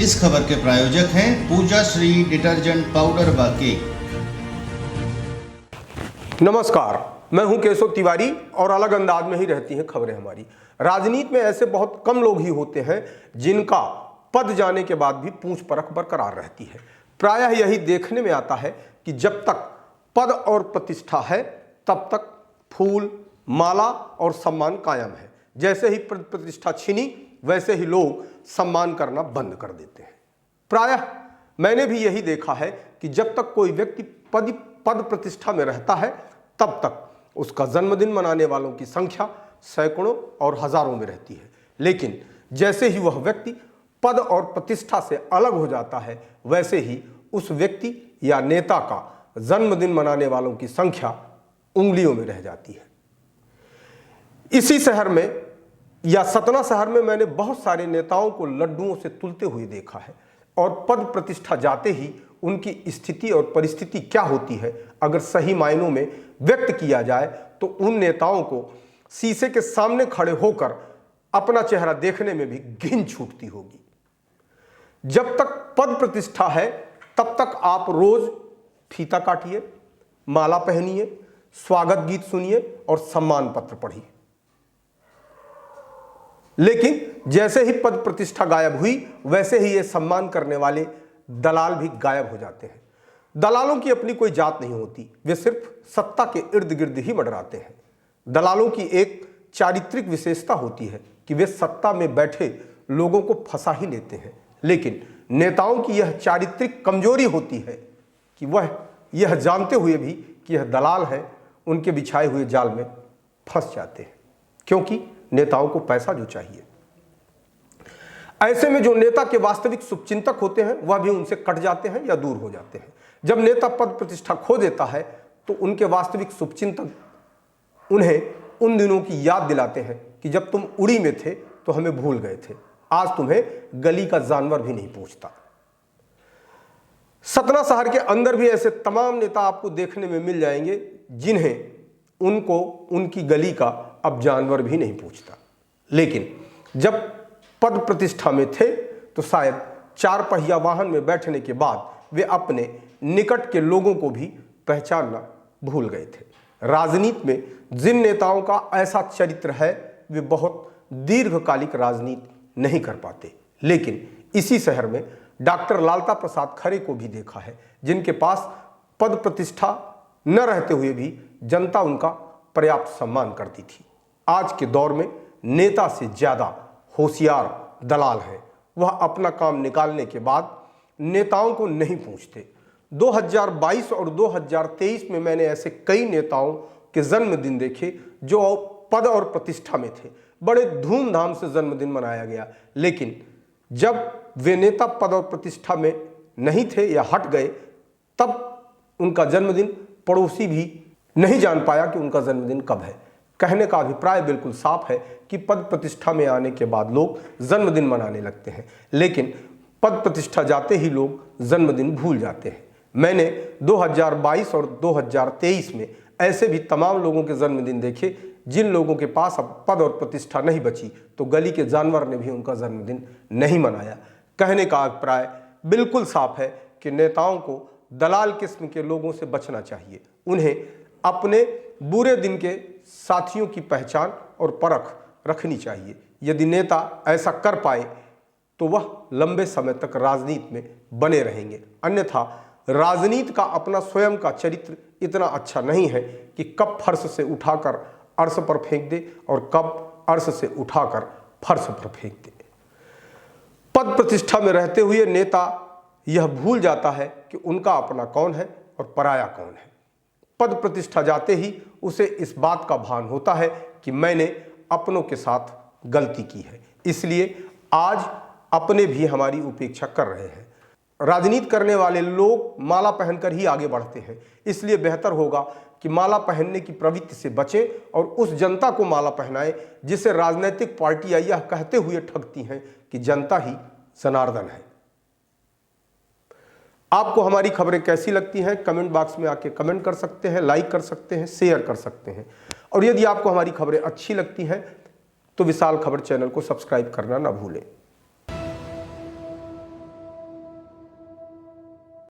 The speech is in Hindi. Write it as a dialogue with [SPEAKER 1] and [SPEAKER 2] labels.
[SPEAKER 1] इस खबर के प्रायोजक हैं पूजा श्री डिटर्जेंट पाउडर व केक।
[SPEAKER 2] नमस्कार, मैं हूं केशव तिवारी और अलग अंदाज में ही रहती हैं खबरें हमारी। राजनीति में ऐसे बहुत कम लोग ही होते हैं जिनका पद जाने के बाद भी पूंछ परख बरकरार रहती है। प्रायः यही देखने में आता है कि जब तक पद और प्रतिष्ठा है तब तक फूल, माला और सम्मान कायम है। जैसे ही प्रतिष्ठा छिनी वैसे ही लोग सम्मान करना बंद कर देते हैं। प्रायः मैंने भी यही देखा है कि जब तक कोई व्यक्ति पद प्रतिष्ठा में रहता है तब तक उसका जन्मदिन मनाने वालों की संख्या सैकड़ों और हजारों में रहती है। लेकिन जैसे ही वह व्यक्ति पद और प्रतिष्ठा से अलग हो जाता है वैसे ही उस व्यक्ति या नेता का जन्मदिन मनाने वालों की संख्या उंगलियों में रह जाती है। इसी शहर में या सतना शहर में मैंने बहुत सारे नेताओं को लड्डुओं से तुलते हुए देखा है और पद प्रतिष्ठा जाते ही उनकी स्थिति और परिस्थिति क्या होती है अगर सही मायनों में व्यक्त किया जाए तो उन नेताओं को शीशे के सामने खड़े होकर अपना चेहरा देखने में भी घिन छूटती होगी। जब तक पद प्रतिष्ठा है तब तक आप रोज फीता काटिए, माला पहनिए, स्वागत गीत सुनिए और सम्मान पत्र पढ़िए। लेकिन जैसे ही पद प्रतिष्ठा गायब हुई वैसे ही ये सम्मान करने वाले दलाल भी गायब हो जाते हैं। दलालों की अपनी कोई जात नहीं होती, वे सिर्फ सत्ता के इर्द गिर्द ही मंडराते हैं। दलालों की एक चारित्रिक विशेषता होती है कि वे सत्ता में बैठे लोगों को फंसा ही लेते हैं। लेकिन नेताओं की यह चारित्रिक कमजोरी होती है कि वह यह जानते हुए भी कि यह दलाल है, उनके बिछाए हुए जाल में फंस जाते हैं, क्योंकि नेताओं को पैसा जो चाहिए। ऐसे में जो नेता के वास्तविक शुभचिंतक होते हैं वह भी उनसे कट जाते हैं या दूर हो जाते हैं। जब नेता पद प्रतिष्ठा खो देता है तो उनके वास्तविक शुभचिंतक उन्हें उन दिनों की याद दिलाते हैं कि जब तुम उड़ी में थे तो हमें भूल गए थे, आज तुम्हें गली का जानवर भी नहीं पूछता। सतना शहर के अंदर भी ऐसे तमाम नेता आपको देखने में मिल जाएंगे जिन्हें उनको उनकी गली का अब जानवर भी नहीं पूछता। लेकिन जब पद प्रतिष्ठा में थे तो शायद चार पहिया वाहन में बैठने के बाद वे अपने निकट के लोगों को भी पहचानना भूल गए थे। राजनीति में जिन नेताओं का ऐसा चरित्र है वे बहुत दीर्घकालिक राजनीति नहीं कर पाते। लेकिन इसी शहर में डॉक्टर लालता प्रसाद खरे को भी देखा है जिनके पास पद प्रतिष्ठा न रहते हुए भी जनता उनका पर्याप्त सम्मान करती थी। आज के दौर में नेता से ज्यादा होशियार दलाल है। वह अपना काम निकालने के बाद नेताओं को नहीं पूछते। 2022 और 2023 में मैंने ऐसे कई नेताओं के जन्मदिन देखे जो पद और प्रतिष्ठा में थे। बड़े धूमधाम से जन्मदिन मनाया गया, लेकिन जब वे नेता पद और प्रतिष्ठा में नहीं थे या हट गए तब उनका जन्मदिन पड़ोसी भी नहीं जान पाया कि उनका जन्मदिन कब है। कहने का अभिप्राय बिल्कुल साफ है कि पद प्रतिष्ठा में आने के बाद लोग जन्मदिन मनाने लगते हैं, लेकिन पद प्रतिष्ठा जाते ही लोग जन्मदिन भूल जाते हैं। मैंने 2022 और 2023 में ऐसे भी तमाम लोगों के जन्मदिन देखे जिन लोगों के पास अब पद और प्रतिष्ठा नहीं बची तो गली के जानवर ने भी उनका जन्मदिन नहीं मनाया। कहने का अभिप्राय बिल्कुल साफ है कि नेताओं को दलाल किस्म के लोगों से बचना चाहिए। उन्हें अपने बुरे दिन के साथियों की पहचान और परख रखनी चाहिए। यदि नेता ऐसा कर पाए तो वह लंबे समय तक राजनीति में बने रहेंगे, अन्यथा राजनीति का अपना स्वयं का चरित्र इतना अच्छा नहीं है कि कब फर्श से उठाकर अर्श पर फेंक दे और कब अर्श से उठाकर फर्श पर फेंक दे। पद प्रतिष्ठा में रहते हुए नेता यह भूल जाता है कि उनका अपना कौन है और पराया कौन है। पद प्रतिष्ठा जाते ही उसे इस बात का भान होता है कि मैंने अपनों के साथ गलती की है, इसलिए आज अपने भी हमारी उपेक्षा कर रहे हैं। राजनीति करने वाले लोग माला पहनकर ही आगे बढ़ते हैं, इसलिए बेहतर होगा कि माला पहनने की प्रवृत्ति से बचें और उस जनता को माला पहनाएं जिसे राजनीतिक पार्टियां यह कहते हुए ठगती हैं कि जनता ही जनार्दन है। आपको हमारी खबरें कैसी लगती हैं कमेंट बॉक्स में आके कमेंट कर सकते हैं, लाइक कर सकते हैं, शेयर कर सकते हैं। और यदि आपको हमारी खबरें अच्छी लगती हैं तो विशाल खबर चैनल को सब्सक्राइब करना ना भूलें।